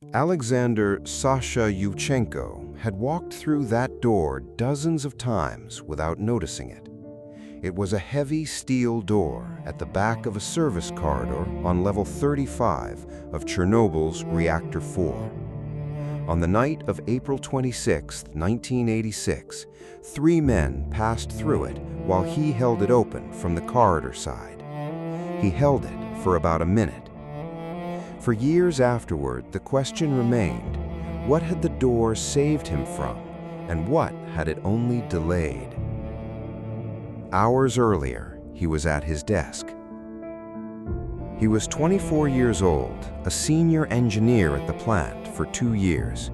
Aleksandr Sasha Yuvchenko had walked through that door dozens of times without noticing it. It was a heavy steel door at the back of a service corridor on level 35 of Chernobyl's Reactor 4. On the night of April 26, 1986, 3 men passed through it while he held it open from the corridor side. He held it for about a minute. For years afterward, the question remained, what had the door saved him from, and what had it only delayed? Hours earlier, he was at his desk. He was 24 years old, a senior engineer at the plant for 2 years.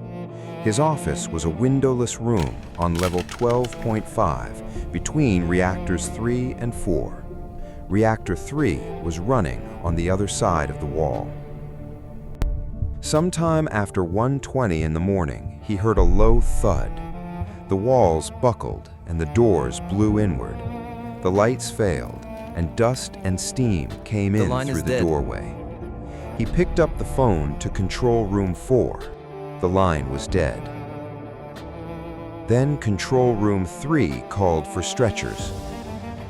His office was a windowless room on level 12.5 between reactors 3 and 4. Reactor 3 was running on the other side of the wall. Sometime after 1:20 in the morning, he heard a low thud. The walls buckled and the doors blew inward. The lights failed, and dust and steam came in through the doorway. He picked up the phone to Control Room 4. The line was dead. Then Control Room 3 called for stretchers.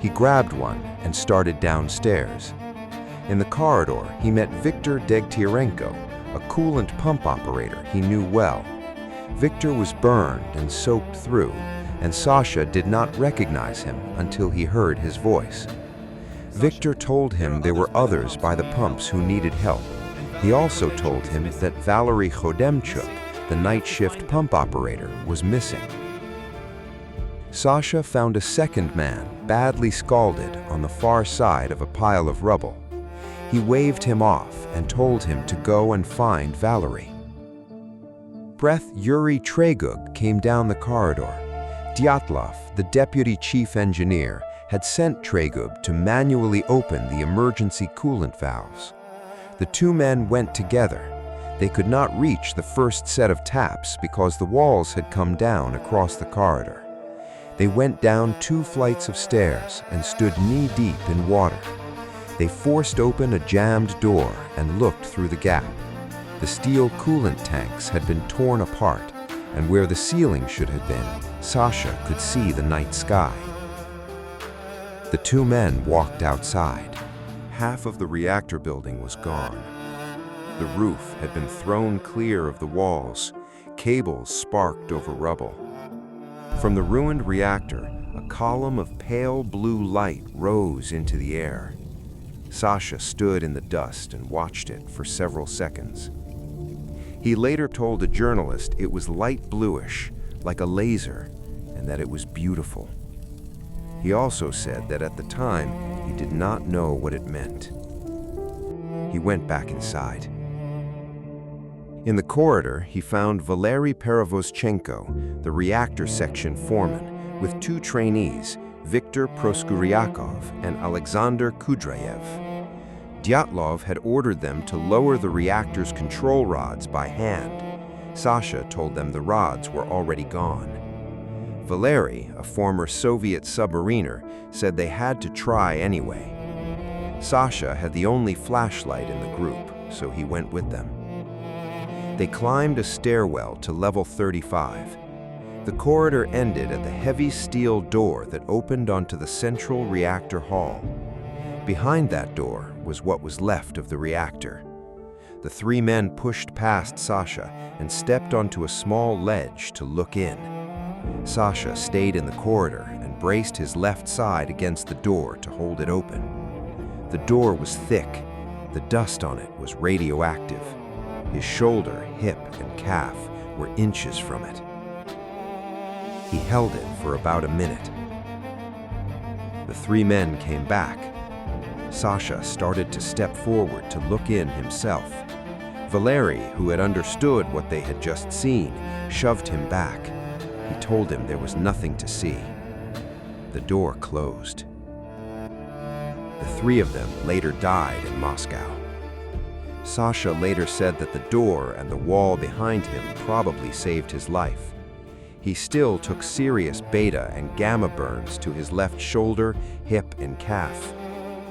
He grabbed one and started downstairs. In the corridor, he met Viktor Degtyarenko, a coolant pump operator he knew well. Victor was burned and soaked through, and Sasha did not recognize him until he heard his voice. Victor told him there were others by the pumps who needed help. He also told him that Valery Khodemchuk, the night shift pump operator, was missing. Sasha found a second man, badly scalded, on the far side of a pile of rubble. He waved him off and told him to go and find Valery. Breath Yuri Tregug came down the corridor. Dyatlov, the deputy chief engineer, had sent Tregub to manually open the emergency coolant valves. The 2 men went together. They could not reach the first set of taps because the walls had come down across the corridor. They went down 2 flights of stairs and stood knee-deep in water. They forced open a jammed door and looked through the gap. The steel coolant tanks had been torn apart, and where the ceiling should have been, Sasha could see the night sky. The 2 men walked outside. Half of the reactor building was gone. The roof had been thrown clear of the walls. Cables sparked over rubble. From the ruined reactor, a column of pale blue light rose into the air. Sasha stood in the dust and watched it for several seconds. He later told a journalist it was light bluish, like a laser, and that it was beautiful. He also said that at the time, he did not know what it meant. He went back inside. In the corridor, he found Valery Perevoschenko, the reactor section foreman, with 2 trainees, Viktor Proskuryakov and Aleksandr Kudrayev. Dyatlov had ordered them to lower the reactor's control rods by hand. Sasha told them the rods were already gone. Valery, a former Soviet submariner, said they had to try anyway. Sasha had the only flashlight in the group, so he went with them. They climbed a stairwell to level 35. The corridor ended at the heavy steel door that opened onto the central reactor hall. Behind that door was what was left of the reactor. The 3 men pushed past Sasha and stepped onto a small ledge to look in. Sasha stayed in the corridor and braced his left side against the door to hold it open. The door was thick. The dust on it was radioactive. His shoulder, hip, and calf were inches from it. He held it for about a minute. The 3 men came back. Sasha started to step forward to look in himself. Valery, who had understood what they had just seen, shoved him back. He told him there was nothing to see. The door closed. The 3 of them later died in Moscow. Sasha later said that the door and the wall behind him probably saved his life. He still took serious beta and gamma burns to his left shoulder, hip, and calf.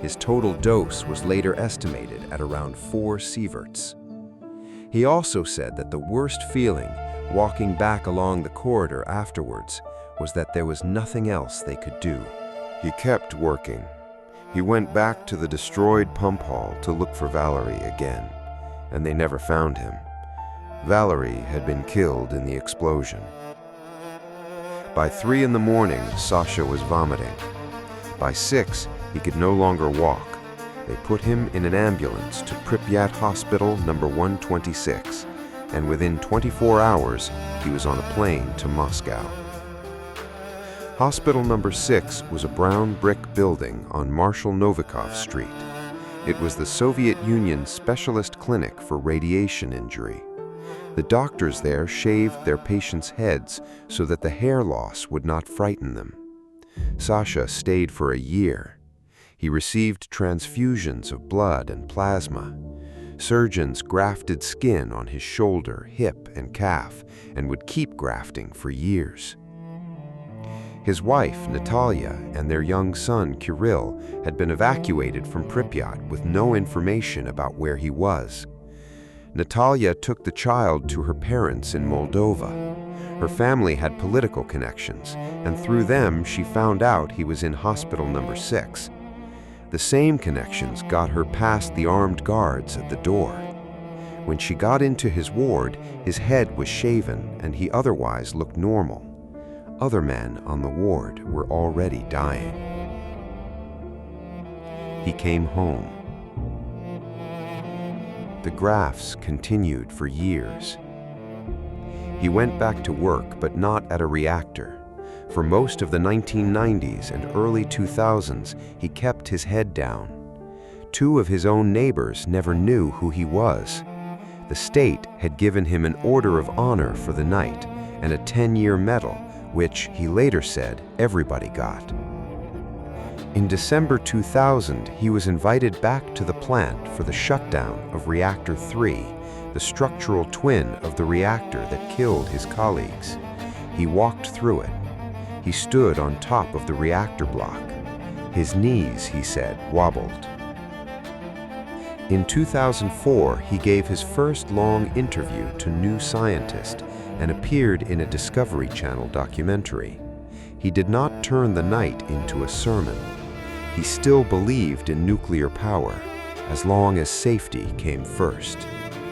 His total dose was later estimated at around 4 sieverts. He also said that the worst feeling, walking back along the corridor afterwards, was that there was nothing else they could do. He kept working. He went back to the destroyed pump hall to look for Valerie again, and they never found him. Valerie had been killed in the explosion. By 3 in the morning, Sasha was vomiting. By 6, he could no longer walk. They put him in an ambulance to Pripyat Hospital number 126, and within 24 hours, he was on a plane to Moscow. Hospital number 6 was a brown brick building on Marshal Novikov Street. It was the Soviet Union's specialist clinic for radiation injury. The doctors there shaved their patients' heads so that the hair loss would not frighten them. Sasha stayed for a year. He received transfusions of blood and plasma. Surgeons grafted skin on his shoulder, hip, and calf, and would keep grafting for years. His wife, Natalia, and their young son, Kirill, had been evacuated from Pripyat with no information about where he was. Natalia took the child to her parents in Moldova. Her family had political connections, and through them she found out he was in hospital number 6. The same connections got her past the armed guards at the door. When she got into his ward, his head was shaven and he otherwise looked normal. Other men on the ward were already dying. He came home. The grafts continued for years. He went back to work, but not at a reactor. For most of the 1990s and early 2000s, he kept his head down. 2 of his own neighbors never knew who he was. The state had given him an Order of Honor for the night and a 10-year medal, which, he later said, everybody got. In December 2000, he was invited back to the plant for the shutdown of Reactor 3, the structural twin of the reactor that killed his colleagues. He walked through it. He stood on top of the reactor block. His knees, he said, wobbled. In 2004, he gave his first long interview to New Scientist and appeared in a Discovery Channel documentary. He did not turn the night into a sermon. He still believed in nuclear power, as long as safety came first.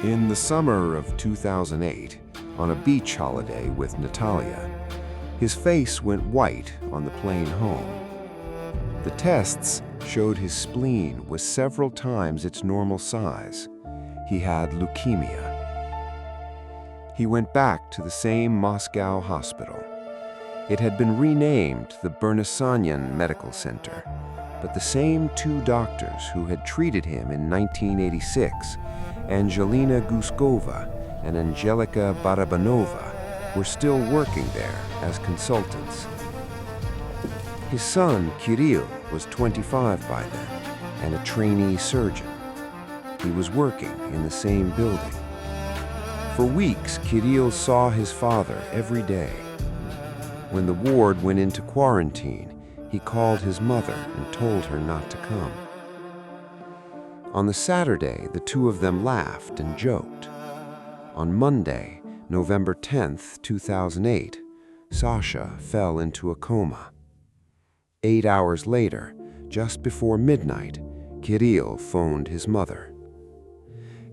In the summer of 2008, on a beach holiday with Natalia, his face went white on the plane home. The tests showed his spleen was several times its normal size. He had leukemia. He went back to the same Moscow hospital. It had been renamed the Bernasanian Medical Center, but the same 2 doctors who had treated him in 1986, Angelina Guskova and Angelika Barabanova, were still working there as consultants. His son, Kirill, was 25 by then and a trainee surgeon. He was working in the same building. For weeks, Kirill saw his father every day. When the ward went into quarantine, he called his mother and told her not to come. On the Saturday, the 2 of them laughed and joked. On Monday, November 10th, 2008, Sasha fell into a coma. 8 hours later, just before midnight, Kirill phoned his mother.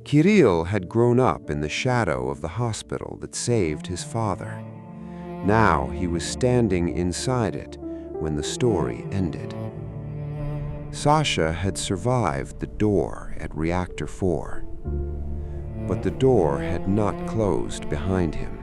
Kirill had grown up in the shadow of the hospital that saved his father. Now he was standing inside it when the story ended. Sasha had survived the door at Reactor 4, but the door had not closed behind him.